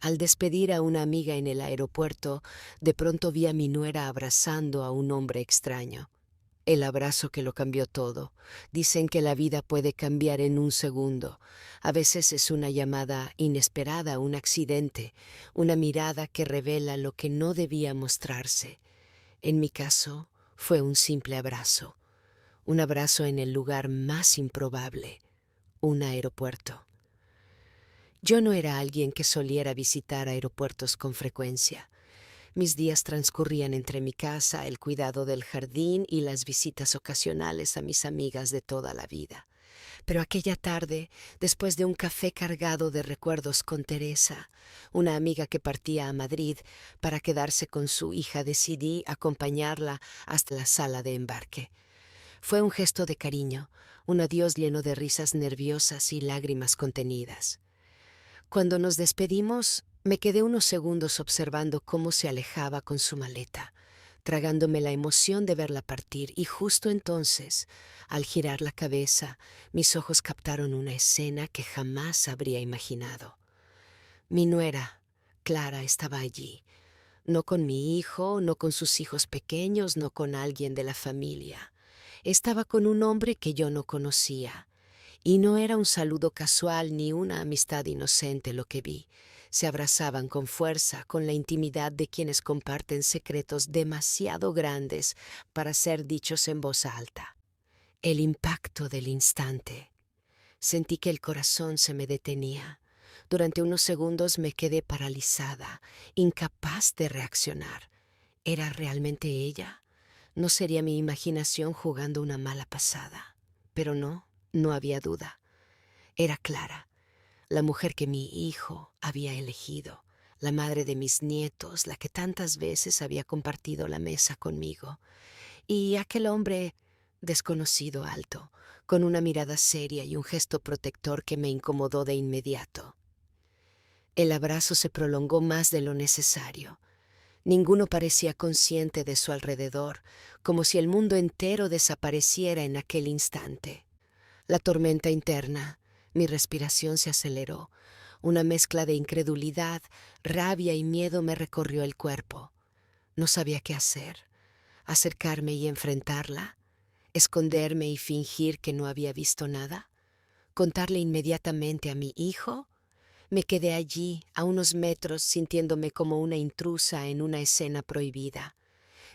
Al despedir a una amiga en el aeropuerto, de pronto vi a mi nuera abrazando a un hombre extraño. El abrazo que lo cambió todo. Dicen que la vida puede cambiar en un segundo. A veces es una llamada inesperada, un accidente, una mirada que revela lo que no debía mostrarse. En mi caso, fue un simple abrazo. Un abrazo en el lugar más improbable, un aeropuerto. Yo no era alguien que soliera visitar aeropuertos con frecuencia. Mis días transcurrían entre mi casa, el cuidado del jardín y las visitas ocasionales a mis amigas de toda la vida. Pero aquella tarde, después de un café cargado de recuerdos con Teresa, una amiga que partía a Madrid para quedarse con su hija, decidí acompañarla hasta la sala de embarque. Fue un gesto de cariño, un adiós lleno de risas nerviosas y lágrimas contenidas. Cuando nos despedimos, me quedé unos segundos observando cómo se alejaba con su maleta, tragándome la emoción de verla partir, y justo entonces, al girar la cabeza, mis ojos captaron una escena que jamás habría imaginado. Mi nuera, Clara, estaba allí, no con mi hijo, no con sus hijos pequeños, no con alguien de la familia. Estaba con un hombre que yo no conocía. Y no era un saludo casual ni una amistad inocente lo que vi. Se abrazaban con fuerza, con la intimidad de quienes comparten secretos demasiado grandes para ser dichos en voz alta. El impacto del instante. Sentí que el corazón se me detenía. Durante unos segundos me quedé paralizada, incapaz de reaccionar. ¿Era realmente ella? ¿No sería mi imaginación jugando una mala pasada? Pero no, no había duda. Era Clara, la mujer que mi hijo había elegido, la madre de mis nietos, la que tantas veces había compartido la mesa conmigo. Y aquel hombre desconocido, alto, con una mirada seria y un gesto protector que me incomodó de inmediato. El abrazo se prolongó más de lo necesario. Ninguno parecía consciente de su alrededor, como si el mundo entero desapareciera en aquel instante. La tormenta interna, mi respiración se aceleró. Una mezcla de incredulidad, rabia y miedo me recorrió el cuerpo. No sabía qué hacer. Acercarme y enfrentarla, esconderme y fingir que no había visto nada, contarle inmediatamente a mi hijo. Me quedé allí, a unos metros, sintiéndome como una intrusa en una escena prohibida.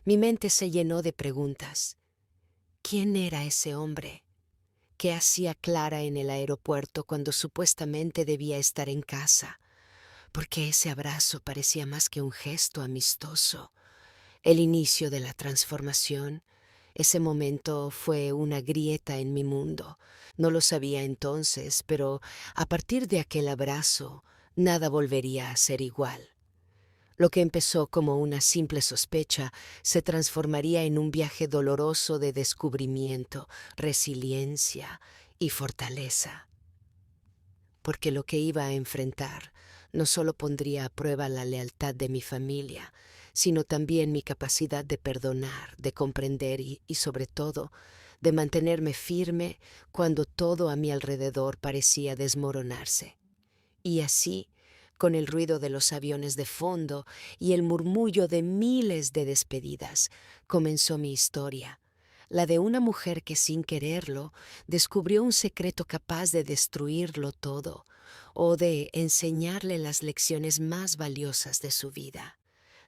Mi mente se llenó de preguntas. ¿Quién era ese hombre? ¿Qué hacía Clara en el aeropuerto cuando supuestamente debía estar en casa? ¿Por qué ese abrazo parecía más que un gesto amistoso? El inicio de la transformación. Ese momento fue una grieta en mi mundo. No lo sabía entonces, pero a partir de aquel abrazo, nada volvería a ser igual. Lo que empezó como una simple sospecha se transformaría en un viaje doloroso de descubrimiento, resiliencia y fortaleza. Porque lo que iba a enfrentar no solo pondría a prueba la lealtad de mi familia, sino también mi capacidad de perdonar, de comprender y sobre todo, de mantenerme firme cuando todo a mi alrededor parecía desmoronarse. Y así, con el ruido de los aviones de fondo y el murmullo de miles de despedidas, comenzó mi historia, la de una mujer que sin quererlo descubrió un secreto capaz de destruirlo todo o de enseñarle las lecciones más valiosas de su vida.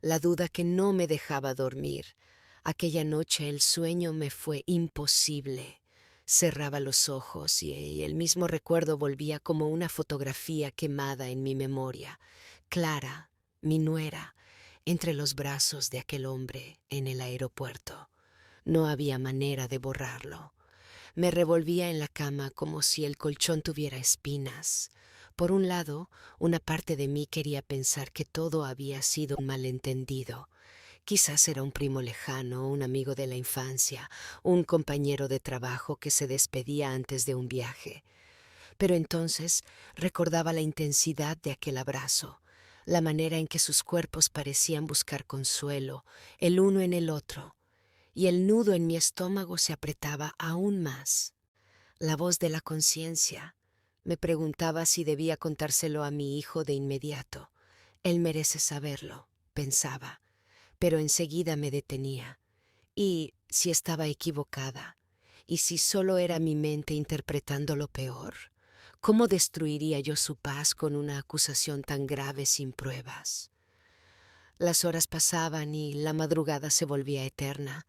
La duda que no me dejaba dormir. Aquella noche el sueño me fue imposible. Cerraba los ojos y el mismo recuerdo volvía como una fotografía quemada en mi memoria. Clara, mi nuera, entre los brazos de aquel hombre en el aeropuerto. No había manera de borrarlo. Me revolvía en la cama como si el colchón tuviera espinas. Por un lado, una parte de mí quería pensar que todo había sido un malentendido. Quizás era un primo lejano, un amigo de la infancia, un compañero de trabajo que se despedía antes de un viaje. Pero entonces recordaba la intensidad de aquel abrazo, la manera en que sus cuerpos parecían buscar consuelo, el uno en el otro, y el nudo en mi estómago se apretaba aún más. La voz de la conciencia me preguntaba si debía contárselo a mi hijo de inmediato. Él merece saberlo, pensaba, pero enseguida me detenía. ¿Y si estaba equivocada? ¿Y si solo era mi mente interpretando lo peor? ¿Cómo destruiría yo su paz con una acusación tan grave sin pruebas? Las horas pasaban y la madrugada se volvía eterna.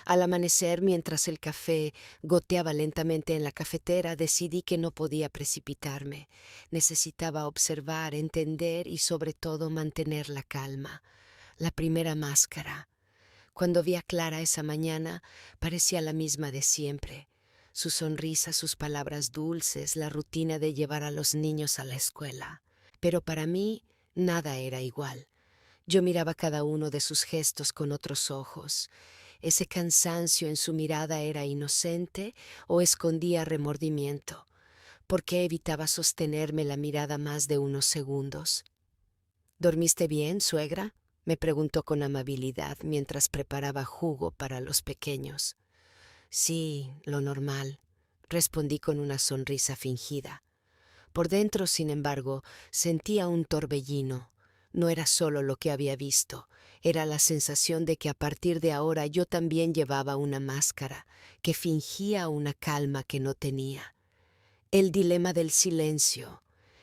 Al amanecer, mientras el café goteaba lentamente en la cafetera, decidí que no podía precipitarme. Necesitaba observar, entender y sobre todo mantener la calma. La primera máscara. Cuando vi a Clara esa mañana, parecía la misma de siempre. Su sonrisa, sus palabras dulces, la rutina de llevar a los niños a la escuela. Pero para mí, nada era igual. Yo miraba cada uno de sus gestos con otros ojos. ¿Ese cansancio en su mirada era inocente o escondía remordimiento? ¿Por qué evitaba sostenerme la mirada más de unos segundos? ¿Dormiste bien, suegra?, me preguntó con amabilidad mientras preparaba jugo para los pequeños. Sí, lo normal, respondí con una sonrisa fingida. Por dentro, sin embargo, sentía un torbellino. No era solo lo que había visto, era la sensación de que a partir de ahora yo también llevaba una máscara, que fingía una calma que no tenía. El dilema del silencio.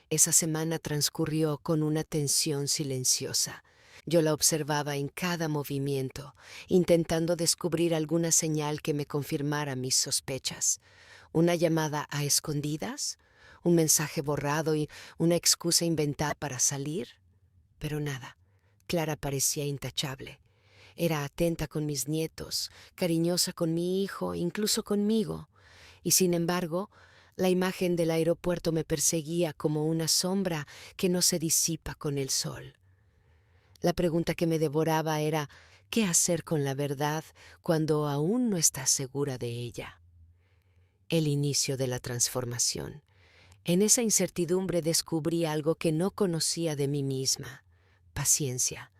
Esa semana transcurrió con una tensión silenciosa. Yo la observaba en cada movimiento, intentando descubrir alguna señal que me confirmara mis sospechas. ¿Una llamada a escondidas? ¿Un mensaje borrado y una excusa inventada para salir? Pero nada. Clara parecía intachable. Era atenta con mis nietos, cariñosa con mi hijo, incluso conmigo. Y sin embargo, la imagen del aeropuerto me perseguía como una sombra que no se disipa con el sol. La pregunta que me devoraba era, ¿qué hacer con la verdad cuando aún no estás segura de ella? El inicio de la transformación. En esa incertidumbre descubrí algo que no conocía de mí misma: paciencia.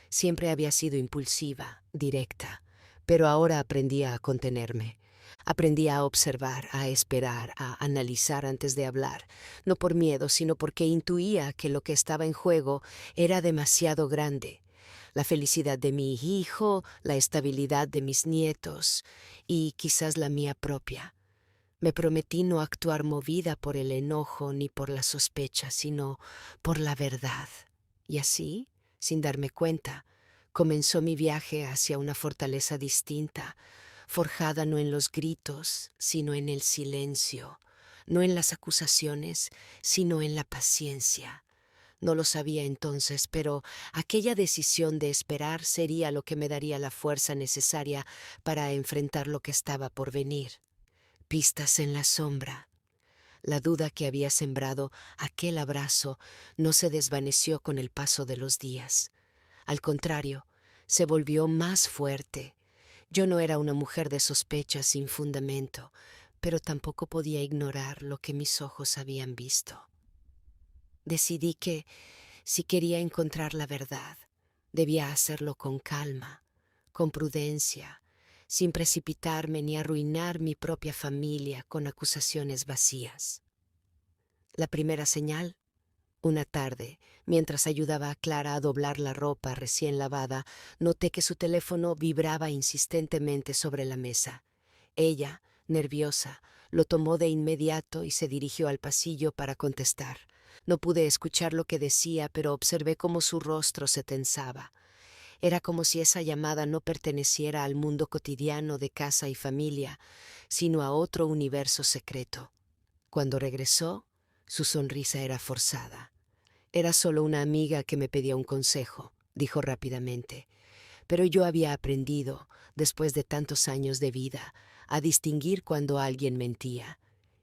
Siempre había sido impulsiva, directa, pero ahora aprendí a contenerme. Aprendí a observar, a esperar, a analizar antes de hablar, no por miedo, sino porque intuía que lo que estaba en juego era demasiado grande. La felicidad de mi hijo, la estabilidad de mis nietos y quizás la mía propia. Me prometí no actuar movida por el enojo ni por la sospecha, sino por la verdad. Y así, sin darme cuenta, comenzó mi viaje hacia una fortaleza distinta, forjada no en los gritos, sino en el silencio, no en las acusaciones, sino en la paciencia. No lo sabía entonces, pero aquella decisión de esperar sería lo que me daría la fuerza necesaria para enfrentar lo que estaba por venir. Pistas en la sombra. La duda que había sembrado aquel abrazo no se desvaneció con el paso de los días. Al contrario, se volvió más fuerte. Yo no era una mujer de sospechas sin fundamento, pero tampoco podía ignorar lo que mis ojos habían visto. Decidí que, si quería encontrar la verdad, debía hacerlo con calma, con prudencia, sin precipitarme ni arruinar mi propia familia con acusaciones vacías. La primera señal: una tarde, mientras ayudaba a Clara a doblar la ropa recién lavada, noté que su teléfono vibraba insistentemente sobre la mesa. Ella, nerviosa, lo tomó de inmediato y se dirigió al pasillo para contestar. No pude escuchar lo que decía, pero observé cómo su rostro se tensaba. Era como si esa llamada no perteneciera al mundo cotidiano de casa y familia, sino a otro universo secreto. Cuando regresó, su sonrisa era forzada. Era solo una amiga que me pedía un consejo, dijo rápidamente. Pero yo había aprendido, después de tantos años de vida, a distinguir cuando alguien mentía.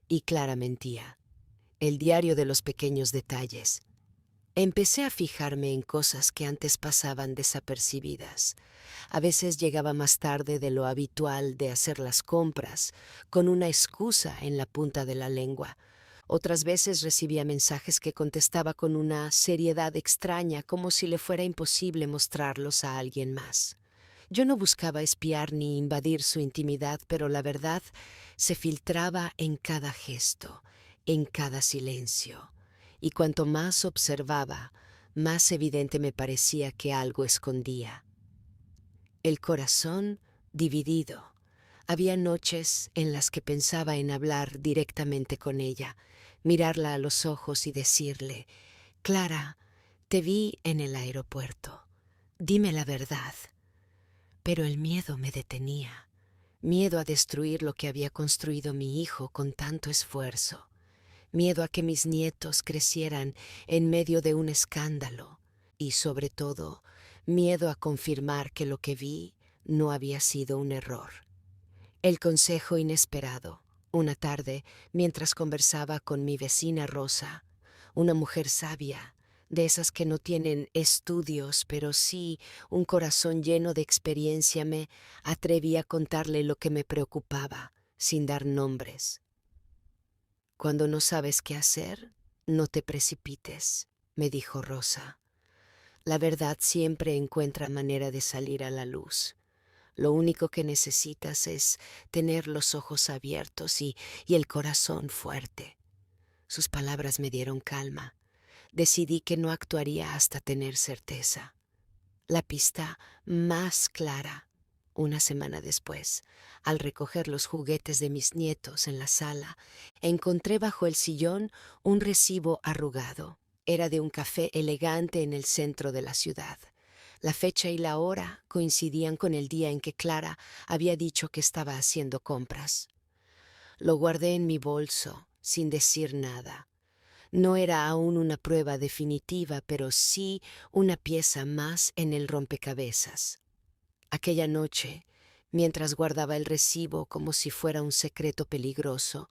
Y Clara mentía. El diario de los pequeños detalles. Empecé a fijarme en cosas que antes pasaban desapercibidas. A veces llegaba más tarde de lo habitual de hacer las compras, con una excusa en la punta de la lengua. Otras veces recibía mensajes que contestaba con una seriedad extraña, como si le fuera imposible mostrarlos a alguien más. Yo no buscaba espiar ni invadir su intimidad, pero la verdad se filtraba en cada gesto, en cada silencio. Y cuanto más observaba, más evidente me parecía que algo escondía. El corazón dividido. Había noches en las que pensaba en hablar directamente con ella, mirarla a los ojos y decirle: Clara, te vi en el aeropuerto. Dime la verdad. Pero el miedo me detenía. Miedo a destruir lo que había construido mi hijo con tanto esfuerzo. Miedo a que mis nietos crecieran en medio de un escándalo. Y sobre todo, miedo a confirmar que lo que vi no había sido un error. El consejo inesperado. Una tarde, mientras conversaba con mi vecina Rosa, una mujer sabia, de esas que no tienen estudios, pero sí un corazón lleno de experiencia, me atreví a contarle lo que me preocupaba, sin dar nombres. Cuando no sabes qué hacer, no te precipites, me dijo Rosa. La verdad siempre encuentra manera de salir a la luz. Lo único que necesitas es tener los ojos abiertos y el corazón fuerte. Sus palabras me dieron calma. Decidí que no actuaría hasta tener certeza. La pista más clara, una semana después, al recoger los juguetes de mis nietos en la sala, encontré bajo el sillón un recibo arrugado. Era de un café elegante en el centro de la ciudad. La fecha y la hora coincidían con el día en que Clara había dicho que estaba haciendo compras. Lo guardé en mi bolso, sin decir nada. No era aún una prueba definitiva, pero sí una pieza más en el rompecabezas. Aquella noche, mientras guardaba el recibo como si fuera un secreto peligroso,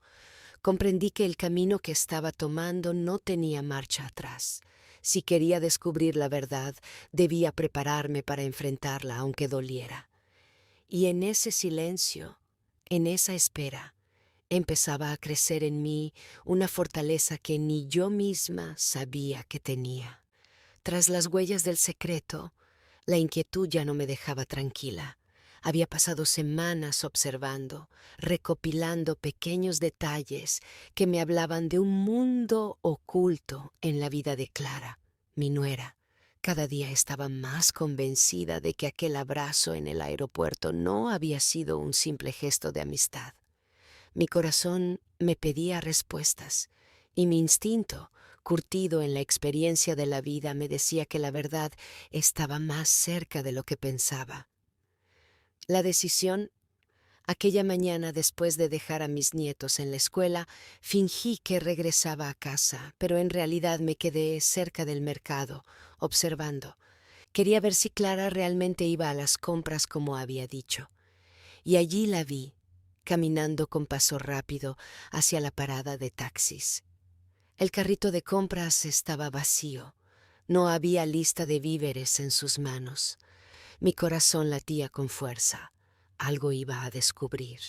comprendí que el camino que estaba tomando no tenía marcha atrás. Si quería descubrir la verdad, debía prepararme para enfrentarla, aunque doliera. Y en ese silencio, en esa espera, empezaba a crecer en mí una fortaleza que ni yo misma sabía que tenía. Tras las huellas del secreto, la inquietud ya no me dejaba tranquila. Había pasado semanas observando, recopilando pequeños detalles que me hablaban de un mundo oculto en la vida de Clara, mi nuera. Cada día estaba más convencida de que aquel abrazo en el aeropuerto no había sido un simple gesto de amistad. Mi corazón me pedía respuestas y mi instinto, curtido en la experiencia de la vida, me decía que la verdad estaba más cerca de lo que pensaba. La decisión, aquella mañana después de dejar a mis nietos en la escuela, fingí que regresaba a casa, pero en realidad me quedé cerca del mercado, observando. Quería ver si Clara realmente iba a las compras como había dicho. Y allí la vi, caminando con paso rápido hacia la parada de taxis. El carrito de compras estaba vacío. No había lista de víveres en sus manos. Mi corazón latía con fuerza. Algo iba a descubrir.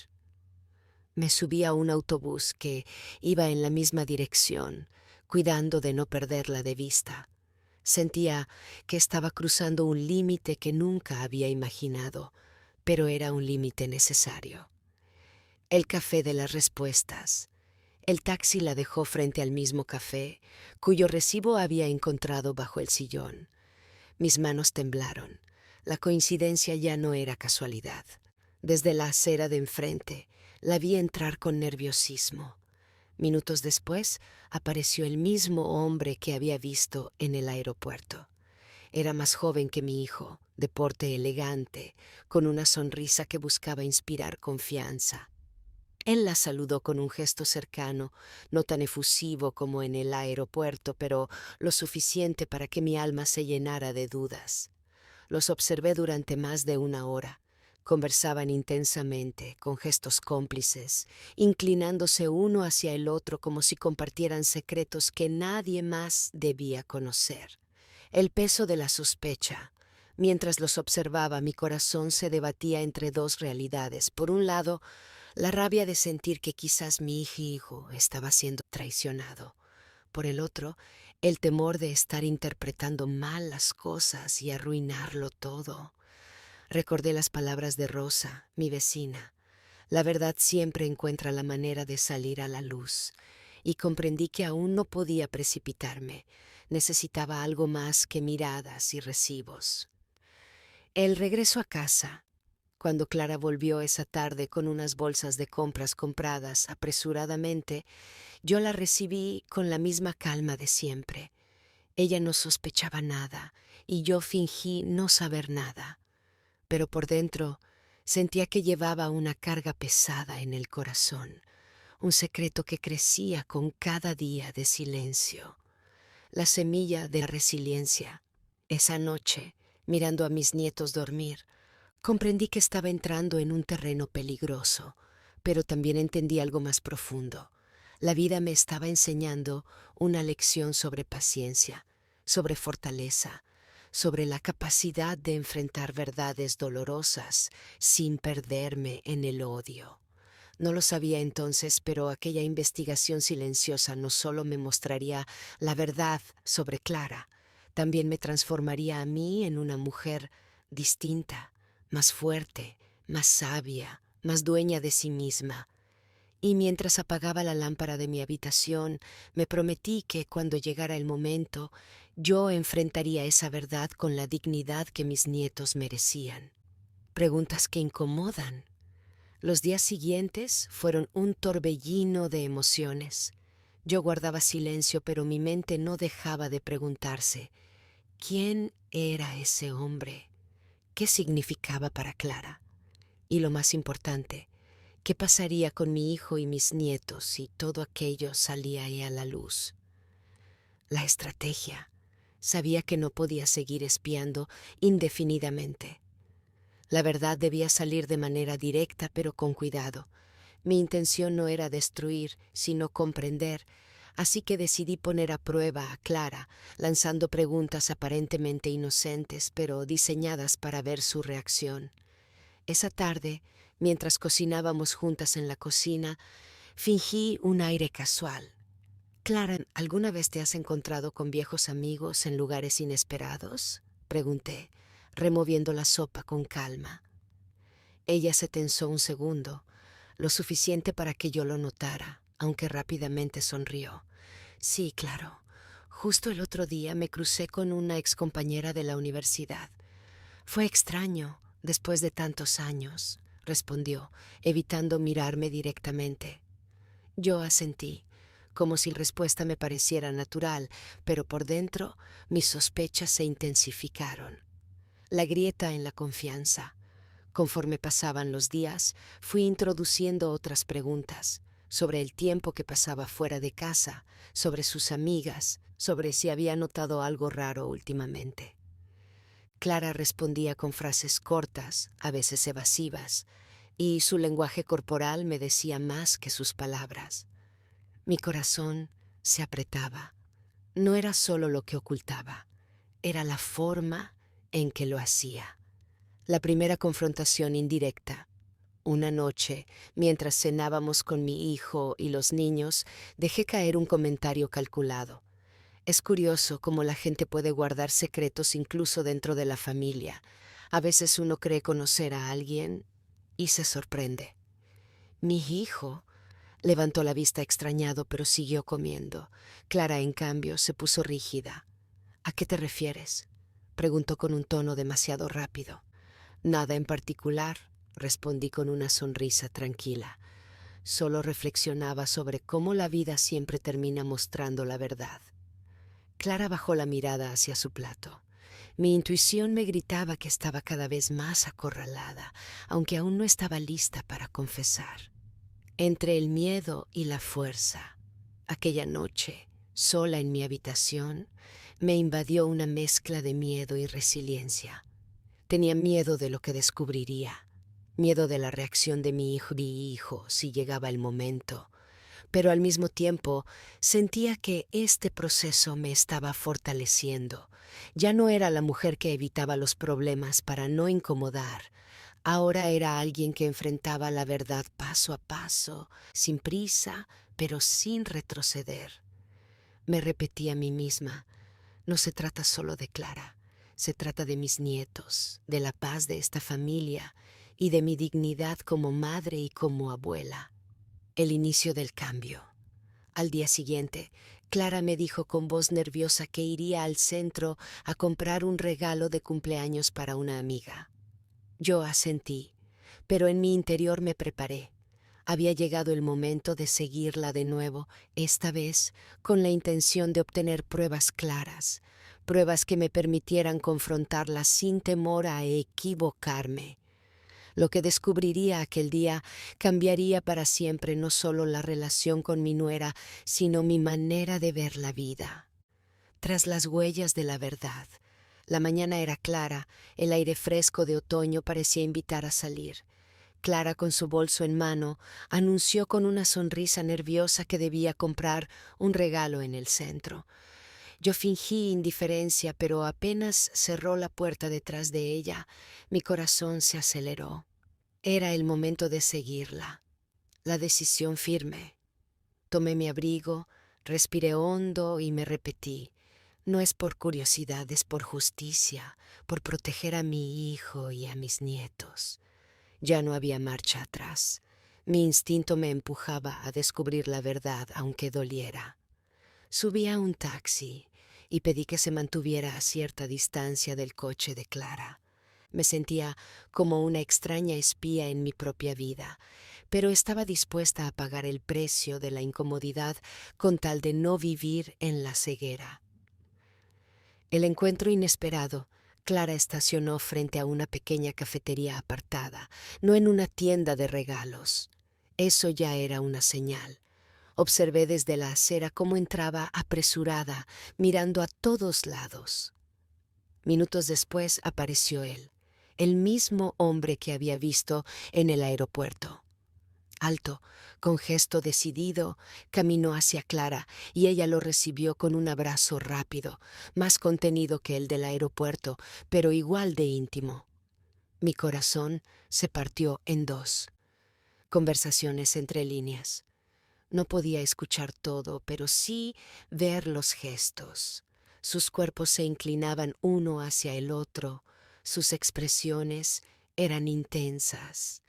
Me subí a un autobús que iba en la misma dirección, cuidando de no perderla de vista. Sentía que estaba cruzando un límite que nunca había imaginado, pero era un límite necesario. El café de las respuestas. El taxi la dejó frente al mismo café, cuyo recibo había encontrado bajo el sillón. Mis manos temblaron. La coincidencia ya no era casualidad. Desde la acera de enfrente, la vi entrar con nerviosismo. Minutos después, apareció el mismo hombre que había visto en el aeropuerto. Era más joven que mi hijo, de porte elegante, con una sonrisa que buscaba inspirar confianza. Él la saludó con un gesto cercano, no tan efusivo como en el aeropuerto, pero lo suficiente para que mi alma se llenara de dudas. Los observé durante más de una hora. Conversaban intensamente, con gestos cómplices, inclinándose uno hacia el otro como si compartieran secretos que nadie más debía conocer. El peso de la sospecha. Mientras los observaba, mi corazón se debatía entre dos realidades. Por un lado, la rabia de sentir que quizás mi hijo estaba siendo traicionado. Por el otro, el temor de estar interpretando mal las cosas y arruinarlo todo. Recordé las palabras de Rosa, mi vecina. La verdad siempre encuentra la manera de salir a la luz, y comprendí que aún no podía precipitarme. Necesitaba algo más que miradas y recibos. El regreso a casa, cuando Clara volvió esa tarde con unas bolsas de compras compradas apresuradamente, yo la recibí con la misma calma de siempre. Ella no sospechaba nada y yo fingí no saber nada, pero por dentro sentía que llevaba una carga pesada en el corazón, un secreto que crecía con cada día de silencio, la semilla de la resiliencia. Esa noche, mirando a mis nietos dormir, comprendí que estaba entrando en un terreno peligroso, pero también entendí algo más profundo. La vida me estaba enseñando una lección sobre paciencia, sobre fortaleza, sobre la capacidad de enfrentar verdades dolorosas sin perderme en el odio. No lo sabía entonces, pero aquella investigación silenciosa no solo me mostraría la verdad sobre Clara, también me transformaría a mí en una mujer distinta, más fuerte, más sabia, más dueña de sí misma. Y mientras apagaba la lámpara de mi habitación, me prometí que cuando llegara el momento, yo enfrentaría esa verdad con la dignidad que mis nietos merecían. Preguntas que incomodan. Los días siguientes fueron un torbellino de emociones. Yo guardaba silencio, pero mi mente no dejaba de preguntarse, ¿quién era ese hombre? ¿Qué significaba para Clara? Y lo más importante, ¿qué pasaría con mi hijo y mis nietos si todo aquello salía ahí a la luz? La estrategia. Sabía que no podía seguir espiando indefinidamente. La verdad debía salir de manera directa, pero con cuidado. Mi intención no era destruir, sino comprender, así que decidí poner a prueba a Clara, lanzando preguntas aparentemente inocentes, pero diseñadas para ver su reacción. Esa tarde, mientras cocinábamos juntas en la cocina, fingí un aire casual. Clara, ¿alguna vez te has encontrado con viejos amigos en lugares inesperados? Pregunté, removiendo la sopa con calma. Ella se tensó un segundo, lo suficiente para que yo lo notara, aunque rápidamente sonrió. Sí, claro. Justo el otro día me crucé con una excompañera de la universidad. Fue extraño, después de tantos años, respondió, evitando mirarme directamente. Yo asentí, como si la respuesta me pareciera natural, pero por dentro mis sospechas se intensificaron. La grieta en la confianza. Conforme pasaban los días, fui introduciendo otras preguntas sobre el tiempo que pasaba fuera de casa, sobre sus amigas, sobre si había notado algo raro últimamente. Clara respondía con frases cortas, a veces evasivas, y su lenguaje corporal me decía más que sus palabras. Mi corazón se apretaba. No era solo lo que ocultaba, era la forma en que lo hacía. La primera confrontación indirecta. Una noche, mientras cenábamos con mi hijo y los niños, dejé caer un comentario calculado. Es curioso cómo la gente puede guardar secretos incluso dentro de la familia. A veces uno cree conocer a alguien y se sorprende. Mi hijo levantó la vista extrañado, pero siguió comiendo. Clara, en cambio, se puso rígida. ¿A qué te refieres?, preguntó con un tono demasiado rápido. Nada en particular, respondí con una sonrisa tranquila. Solo reflexionaba sobre cómo la vida siempre termina mostrando la verdad. Clara bajó la mirada hacia su plato. Mi intuición me gritaba que estaba cada vez más acorralada, aunque aún no estaba lista para confesar. Entre el miedo y la fuerza, aquella noche, sola en mi habitación, me invadió una mezcla de miedo y resiliencia. Tenía miedo de lo que descubriría, miedo de la reacción de mi hijo si llegaba el momento, pero al mismo tiempo sentía que este proceso me estaba fortaleciendo. Ya no era la mujer que evitaba los problemas para no incomodar. Ahora era alguien que enfrentaba la verdad paso a paso, sin prisa, pero sin retroceder. Me repetí a mí misma, no se trata solo de Clara, se trata de mis nietos, de la paz de esta familia y de mi dignidad como madre y como abuela. El inicio del cambio. Al día siguiente, Clara me dijo con voz nerviosa que iría al centro a comprar un regalo de cumpleaños para una amiga. Yo asentí, pero en mi interior me preparé. Había llegado el momento de seguirla de nuevo, esta vez con la intención de obtener pruebas claras, pruebas que me permitieran confrontarla sin temor a equivocarme. Lo que descubriría aquel día cambiaría para siempre no solo la relación con mi nuera, sino mi manera de ver la vida. Tras las huellas de la verdad, la mañana era clara, el aire fresco de otoño parecía invitar a salir. Clara, con su bolso en mano, anunció con una sonrisa nerviosa que debía comprar un regalo en el centro. Yo fingí indiferencia, pero apenas cerró la puerta detrás de ella, mi corazón se aceleró. Era el momento de seguirla, la decisión firme. Tomé mi abrigo, respiré hondo y me repetí: no es por curiosidad, es por justicia, por proteger a mi hijo y a mis nietos. Ya no había marcha atrás. Mi instinto me empujaba a descubrir la verdad, aunque doliera. Subí a un taxi y pedí que se mantuviera a cierta distancia del coche de Clara. Me sentía como una extraña espía en mi propia vida, pero estaba dispuesta a pagar el precio de la incomodidad con tal de no vivir en la ceguera. El encuentro inesperado. Clara estacionó frente a una pequeña cafetería apartada, no en una tienda de regalos. Eso ya era una señal. Observé desde la acera cómo entraba apresurada, mirando a todos lados. Minutos después apareció él, el mismo hombre que había visto en el aeropuerto. Alto, con gesto decidido, caminó hacia Clara y ella lo recibió con un abrazo rápido, más contenido que el del aeropuerto, pero igual de íntimo. Mi corazón se partió en dos. Conversaciones entre líneas. No podía escuchar todo, pero sí ver los gestos. Sus cuerpos se inclinaban uno hacia el otro, sus expresiones eran intensas.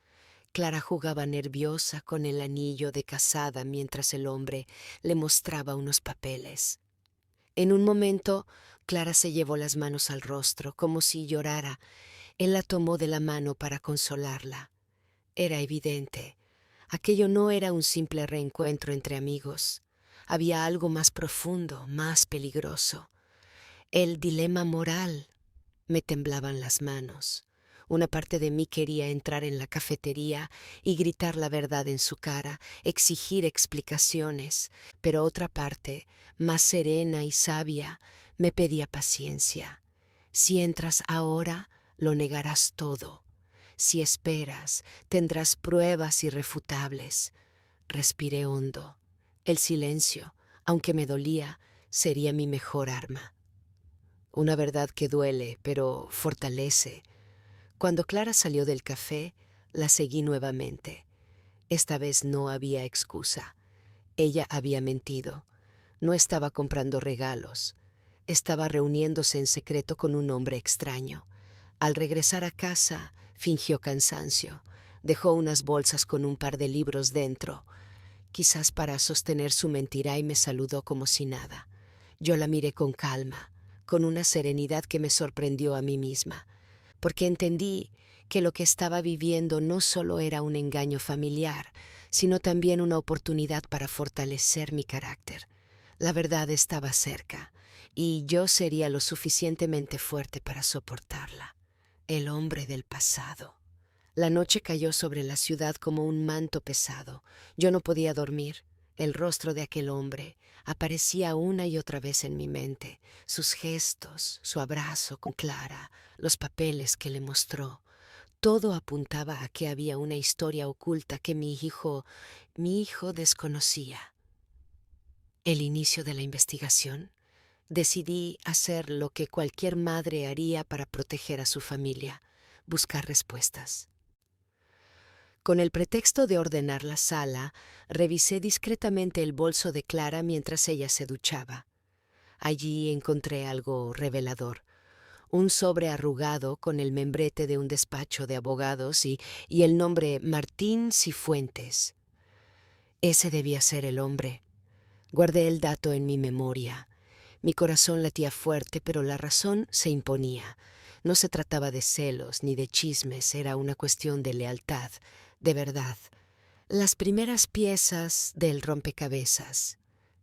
Clara jugaba nerviosa con el anillo de casada mientras el hombre le mostraba unos papeles. En un momento, Clara se llevó las manos al rostro, como si llorara. Él la tomó de la mano para consolarla. Era evidente. Aquello no era un simple reencuentro entre amigos. Había algo más profundo, más peligroso. El dilema moral. Me temblaban las manos. Una parte de mí quería entrar en la cafetería y gritar la verdad en su cara, exigir explicaciones, pero otra parte, más serena y sabia, me pedía paciencia. Si entras ahora, lo negarás todo. Si esperas, tendrás pruebas irrefutables. Respiré hondo. El silencio, aunque me dolía, sería mi mejor arma. Una verdad que duele, pero fortalece. Cuando Clara salió del café, la seguí nuevamente. Esta vez no había excusa. Ella había mentido. No estaba comprando regalos. Estaba reuniéndose en secreto con un hombre extraño. Al regresar a casa, fingió cansancio. Dejó unas bolsas con un par de libros dentro, quizás para sostener su mentira, y me saludó como si nada. Yo la miré con calma, con una serenidad que me sorprendió a mí misma, porque entendí que lo que estaba viviendo no solo era un engaño familiar, sino también una oportunidad para fortalecer mi carácter. La verdad estaba cerca, y yo sería lo suficientemente fuerte para soportarla. El hombre del pasado. La noche cayó sobre la ciudad como un manto pesado. Yo no podía dormir. El rostro de aquel hombre aparecía una y otra vez en mi mente, sus gestos, su abrazo con Clara, los papeles que le mostró. Todo apuntaba a que había una historia oculta que mi hijo desconocía. El inicio de la investigación. Decidí hacer lo que cualquier madre haría para proteger a su familia, buscar respuestas. Con el pretexto de ordenar la sala, revisé discretamente el bolso de Clara mientras ella se duchaba. Allí encontré algo revelador. Un sobre arrugado con el membrete de un despacho de abogados y el nombre Martín Cifuentes. Ese debía ser el hombre. Guardé el dato en mi memoria. Mi corazón latía fuerte, pero la razón se imponía. No se trataba de celos ni de chismes, era una cuestión de lealtad, de verdad. Las primeras piezas del rompecabezas.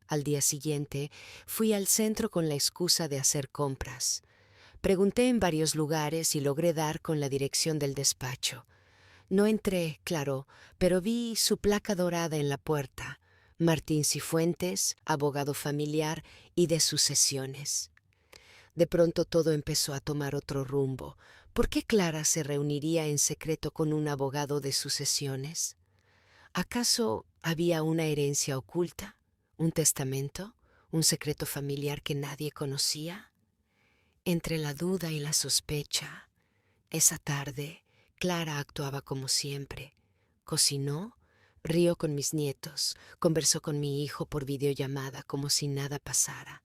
Al día siguiente fui al centro con la excusa de hacer compras. Pregunté en varios lugares y logré dar con la dirección del despacho. No entré, claro, pero vi su placa dorada en la puerta. Martín Cifuentes, abogado familiar y de sucesiones. De pronto todo empezó a tomar otro rumbo. ¿Por qué Clara se reuniría en secreto con un abogado de sucesiones? ¿Acaso había una herencia oculta? ¿Un testamento? ¿Un secreto familiar que nadie conocía? Entre la duda y la sospecha, esa tarde, Clara actuaba como siempre. Cocinó, rió con mis nietos, conversó con mi hijo por videollamada como si nada pasara.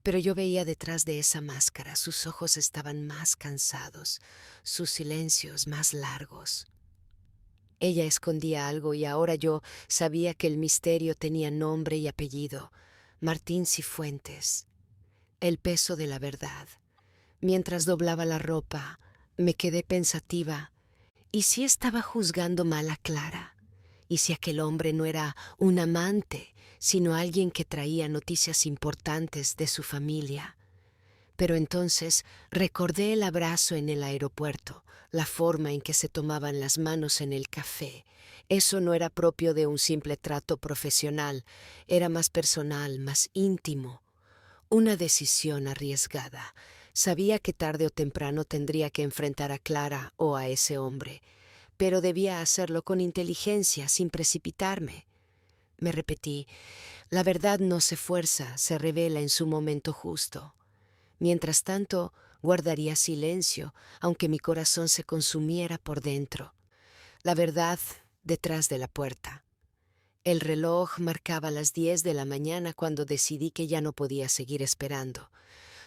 Pero yo veía detrás de esa máscara, sus ojos estaban más cansados, sus silencios más largos. Ella escondía algo y ahora yo sabía que el misterio tenía nombre y apellido: Martín Cifuentes. El peso de la verdad. Mientras doblaba la ropa, me quedé pensativa. ¿Y si estaba juzgando mal a Clara? ¿Y si aquel hombre no era un amante, sino alguien que traía noticias importantes de su familia? Pero entonces recordé el abrazo en el aeropuerto, la forma en que se tomaban las manos en el café. Eso no era propio de un simple trato profesional, era más personal, más íntimo. Una decisión arriesgada. Sabía que tarde o temprano tendría que enfrentar a Clara o a ese hombre, pero debía hacerlo con inteligencia, sin precipitarme. Me repetí, la verdad no se fuerza, se revela en su momento justo. Mientras tanto, guardaría silencio, aunque mi corazón se consumiera por dentro. La verdad detrás de la puerta. El reloj marcaba las 10 de la mañana cuando decidí que ya no podía seguir esperando.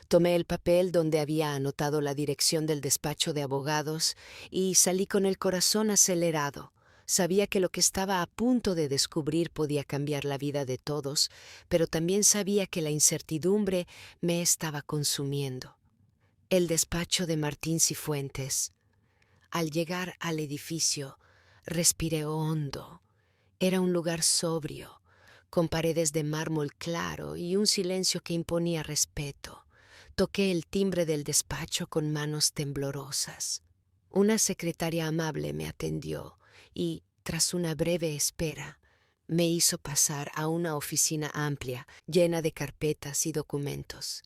Tomé el papel donde había anotado la dirección del despacho de abogados y salí con el corazón acelerado. Sabía que lo que estaba a punto de descubrir podía cambiar la vida de todos, pero también sabía que la incertidumbre me estaba consumiendo. El despacho de Martín Cifuentes. Al llegar al edificio, respiré hondo. Era un lugar sobrio, con paredes de mármol claro y un silencio que imponía respeto. Toqué el timbre del despacho con manos temblorosas. Una secretaria amable me atendió y, tras una breve espera, me hizo pasar a una oficina amplia, llena de carpetas y documentos.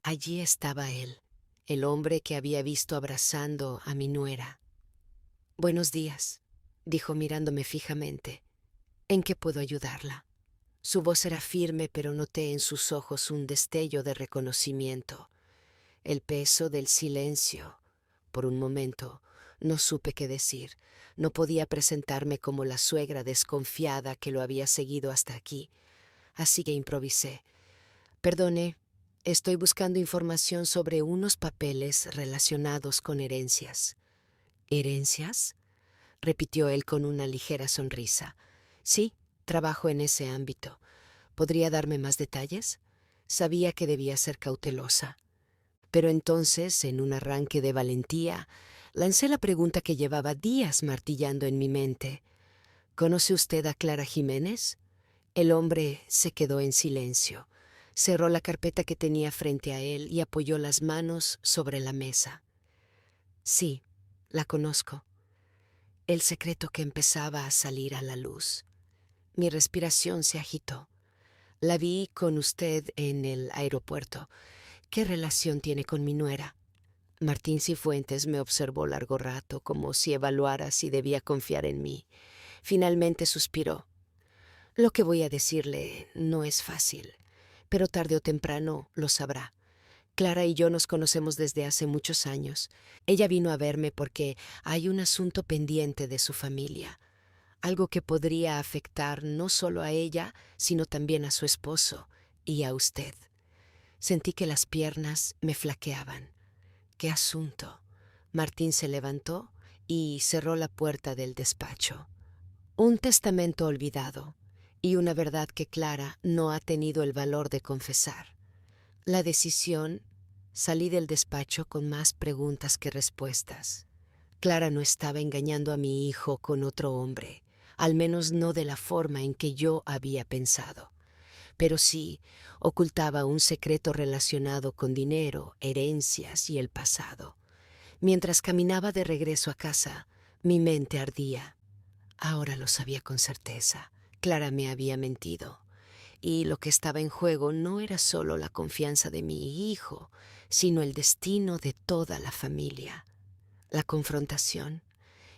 Allí estaba él, el hombre que había visto abrazando a mi nuera. «Buenos días», dijo mirándome fijamente. «¿En qué puedo ayudarla?». Su voz era firme, pero noté en sus ojos un destello de reconocimiento. El peso del silencio. Por un momento no supe qué decir. No podía presentarme como la suegra desconfiada que lo había seguido hasta aquí. Así que improvisé. «Perdone, estoy buscando información sobre unos papeles relacionados con herencias». «¿Herencias?», repitió él con una ligera sonrisa. «Sí, trabajo en ese ámbito. ¿Podría darme más detalles?». Sabía que debía ser cautelosa. Pero entonces, en un arranque de valentía, lancé la pregunta que llevaba días martillando en mi mente. «¿Conoce usted a Clara Jiménez?». El hombre se quedó en silencio. Cerró la carpeta que tenía frente a él y apoyó las manos sobre la mesa. «Sí, la conozco». El secreto que empezaba a salir a la luz. Mi respiración se agitó. «La vi con usted en el aeropuerto. ¿Qué relación tiene con mi nuera?». Martín Cifuentes me observó largo rato, como si evaluara si debía confiar en mí. Finalmente suspiró. «Lo que voy a decirle no es fácil, pero tarde o temprano lo sabrá. Clara y yo nos conocemos desde hace muchos años. Ella vino a verme porque hay un asunto pendiente de su familia, algo que podría afectar no solo a ella, sino también a su esposo y a usted». Sentí que las piernas me flaqueaban. «¿Qué asunto?». Martín se levantó y cerró la puerta del despacho. «Un testamento olvidado. y una verdad que Clara no ha tenido el valor de confesar. La decisión, salí del despacho con más preguntas que respuestas. Clara no estaba engañando a mi hijo con otro hombre, al menos no de la forma en que yo había pensado. Pero sí ocultaba un secreto relacionado con dinero, herencias y el pasado. Mientras caminaba de regreso a casa, mi mente ardía. Ahora lo sabía con certeza. Clara me había mentido. Y lo que estaba en juego no era solo la confianza de mi hijo, sino el destino de toda la familia. La confrontación.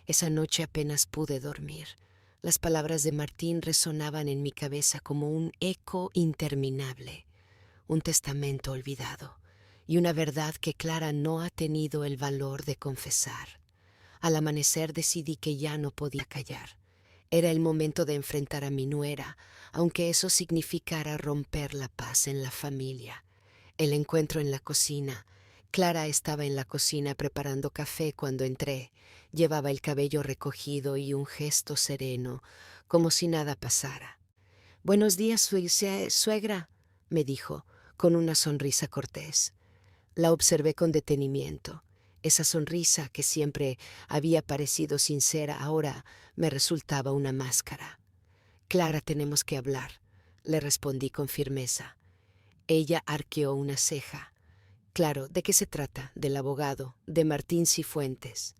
Esa noche apenas pude dormir. Las palabras de Martín resonaban en mi cabeza como un eco interminable, un testamento olvidado y una verdad que Clara no ha tenido el valor de confesar. Al amanecer decidí que ya no podía callar. Era el momento de enfrentar a mi nuera, aunque eso significara romper la paz en la familia. El encuentro en la cocina. Clara estaba en la cocina preparando café cuando entré. Llevaba el cabello recogido y un gesto sereno, como si nada pasara. «Buenos días, suegra», me dijo, con una sonrisa cortés. La observé con detenimiento. Esa sonrisa que siempre había parecido sincera ahora me resultaba una máscara. «Clara, tenemos que hablar», le respondí con firmeza. Ella arqueó una ceja. «Claro, ¿de qué se trata? Del abogado, de Martín Cifuentes».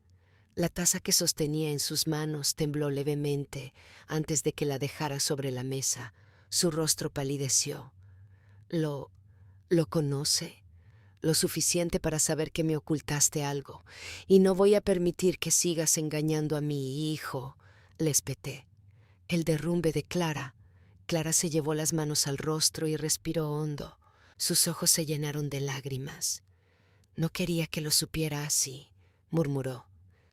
La taza que sostenía en sus manos tembló levemente antes de que la dejara sobre la mesa. Su rostro palideció. ¿Lo conoce? Lo suficiente para saber que me ocultaste algo, y no voy a permitir que sigas engañando a mi hijo», le espeté. El derrumbe de Clara. Clara se llevó las manos al rostro y respiró hondo. Sus ojos se llenaron de lágrimas. «No quería que lo supiera así», murmuró.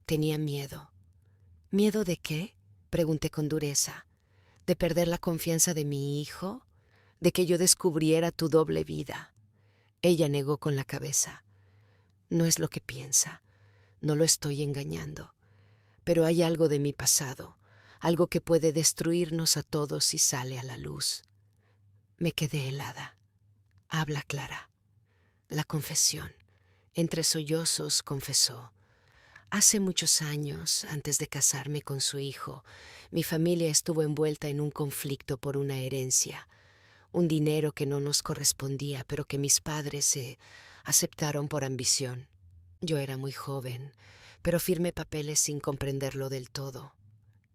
Tenía miedo. «¿Miedo de qué?», pregunté con dureza. «¿De perder la confianza de mi hijo? ¿De que yo descubriera tu doble vida?». Ella negó con la cabeza. «No es lo que piensa. No lo estoy engañando. Pero hay algo de mi pasado, algo que puede destruirnos a todos si sale a la luz». Me quedé helada. «Habla, Clara». La confesión. Entre sollozos confesó. «Hace muchos años, antes de casarme con su hijo, mi familia estuvo envuelta en un conflicto por una herencia, un dinero que no nos correspondía, pero que mis padres se aceptaron por ambición. Yo era muy joven, pero firmé papeles sin comprenderlo del todo.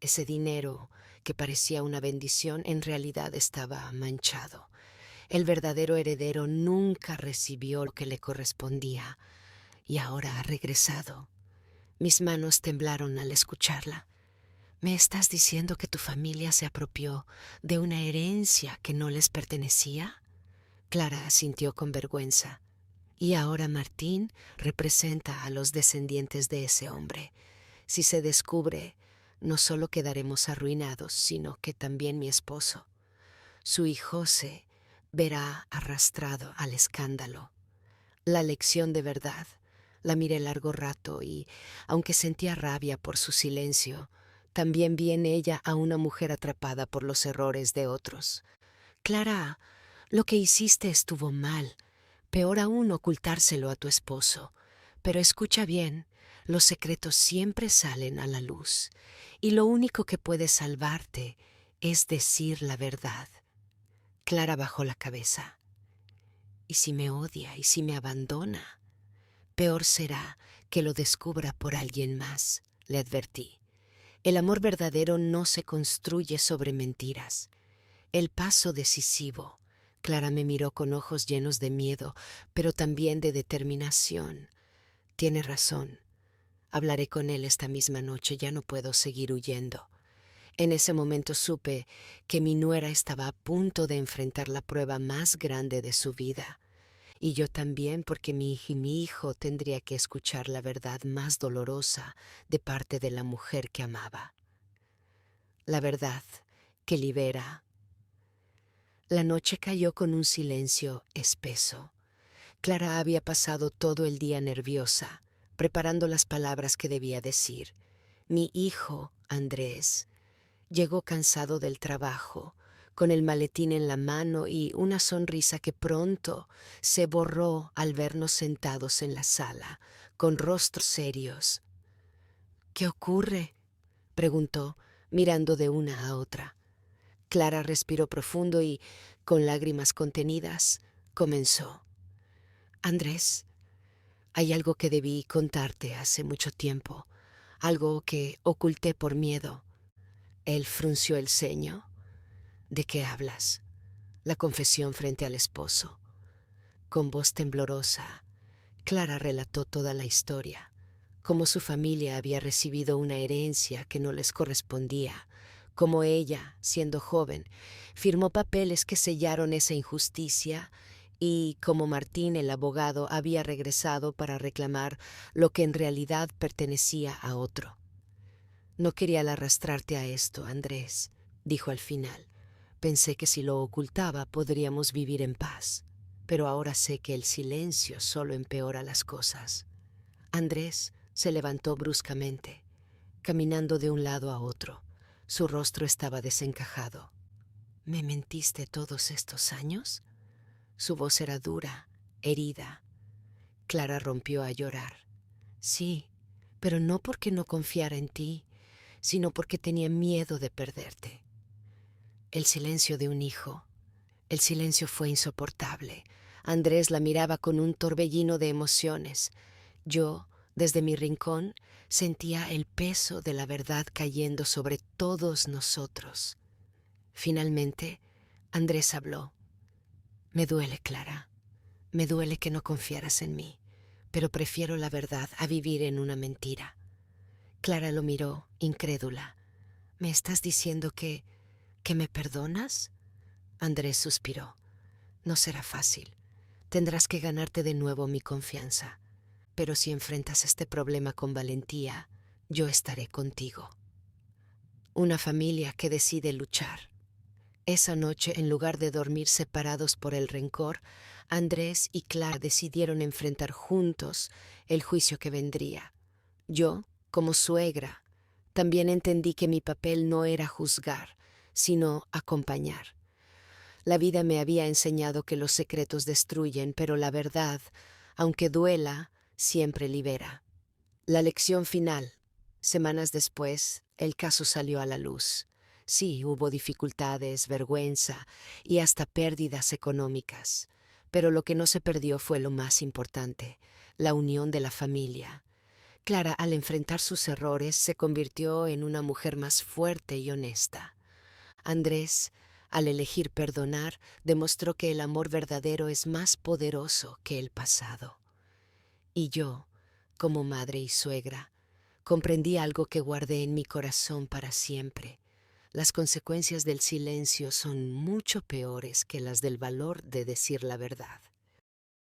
Ese dinero, que parecía una bendición, en realidad estaba manchado. El verdadero heredero nunca recibió lo que le correspondía y ahora ha regresado». Mis manos temblaron al escucharla. «¿Me estás diciendo que tu familia se apropió de una herencia que no les pertenecía?». Clara asintió con vergüenza. «Y ahora Martín representa a los descendientes de ese hombre. Si se descubre, no solo quedaremos arruinados, sino que también mi esposo. Su hijo se verá arrastrado al escándalo». La lección de verdad. La miré largo rato y, aunque sentía rabia por su silencio, también vi en ella a una mujer atrapada por los errores de otros. «Clara, lo que hiciste estuvo mal. Peor aún ocultárselo a tu esposo. Pero escucha bien, los secretos siempre salen a la luz, y lo único que puede salvarte es decir la verdad». Clara bajó la cabeza. «¿Y si me odia? ¿Y si me abandona? Peor será que lo descubra por alguien más», le advertí. «El amor verdadero no se construye sobre mentiras». El paso decisivo. Clara me miró con ojos llenos de miedo, pero también de determinación. «Tiene razón. Hablaré con él esta misma noche. Ya no puedo seguir huyendo». En ese momento supe que mi nuera estaba a punto de enfrentar la prueba más grande de su vida. Y yo también, porque mi hijo tendría que escuchar la verdad más dolorosa de parte de la mujer que amaba. La verdad que libera. La noche cayó con un silencio espeso. Clara había pasado todo el día nerviosa, preparando las palabras que debía decir. Mi hijo, Andrés, llegó cansado del trabajo, con el maletín en la mano y una sonrisa que pronto se borró al vernos sentados en la sala, con rostros serios. ¿Qué ocurre?, preguntó, mirando de una a otra. Clara respiró profundo y, con lágrimas contenidas, comenzó. Andrés, hay algo que debí contarte hace mucho tiempo, algo que oculté por miedo. Él frunció el ceño. ¿De qué hablas? La confesión frente al esposo. Con voz temblorosa, Clara relató toda la historia, cómo su familia había recibido una herencia que no les correspondía, cómo ella, siendo joven, firmó papeles que sellaron esa injusticia y cómo Martín, el abogado, había regresado para reclamar lo que en realidad pertenecía a otro. No quería arrastrarte a esto, Andrés, dijo al final. Pensé que si lo ocultaba podríamos vivir en paz, pero ahora sé que el silencio solo empeora las cosas. Andrés se levantó bruscamente, caminando de un lado a otro. Su rostro estaba desencajado. ¿Me mentiste todos estos años? Su voz era dura, herida. Clara rompió a llorar. Sí, pero no porque no confiara en ti, sino porque tenía miedo de perderte. El silencio de un hijo. El silencio fue insoportable. Andrés la miraba con un torbellino de emociones. Yo, desde mi rincón, sentía el peso de la verdad cayendo sobre todos nosotros. Finalmente, Andrés habló. Me duele, Clara. Me duele que no confiaras en mí, pero prefiero la verdad a vivir en una mentira. Clara lo miró, incrédula. ¿Me estás diciendo que me perdonas? Andrés suspiró. No será fácil. Tendrás que ganarte de nuevo mi confianza. Pero si enfrentas este problema con valentía, yo estaré contigo. Una familia que decide luchar. Esa noche, en lugar de dormir separados por el rencor, Andrés y Clara decidieron enfrentar juntos el juicio que vendría. Yo, como suegra, también entendí que mi papel no era juzgar, sino acompañar. La vida me había enseñado que los secretos destruyen, pero la verdad, aunque duela, siempre libera. La lección final. Semanas después, el caso salió a la luz. Sí, hubo dificultades, vergüenza y hasta pérdidas económicas. Pero lo que no se perdió fue lo más importante, la unión de la familia. Clara, al enfrentar sus errores, se convirtió en una mujer más fuerte y honesta. Andrés, al elegir perdonar, demostró que el amor verdadero es más poderoso que el pasado. Y yo, como madre y suegra, comprendí algo que guardé en mi corazón para siempre. Las consecuencias del silencio son mucho peores que las del valor de decir la verdad.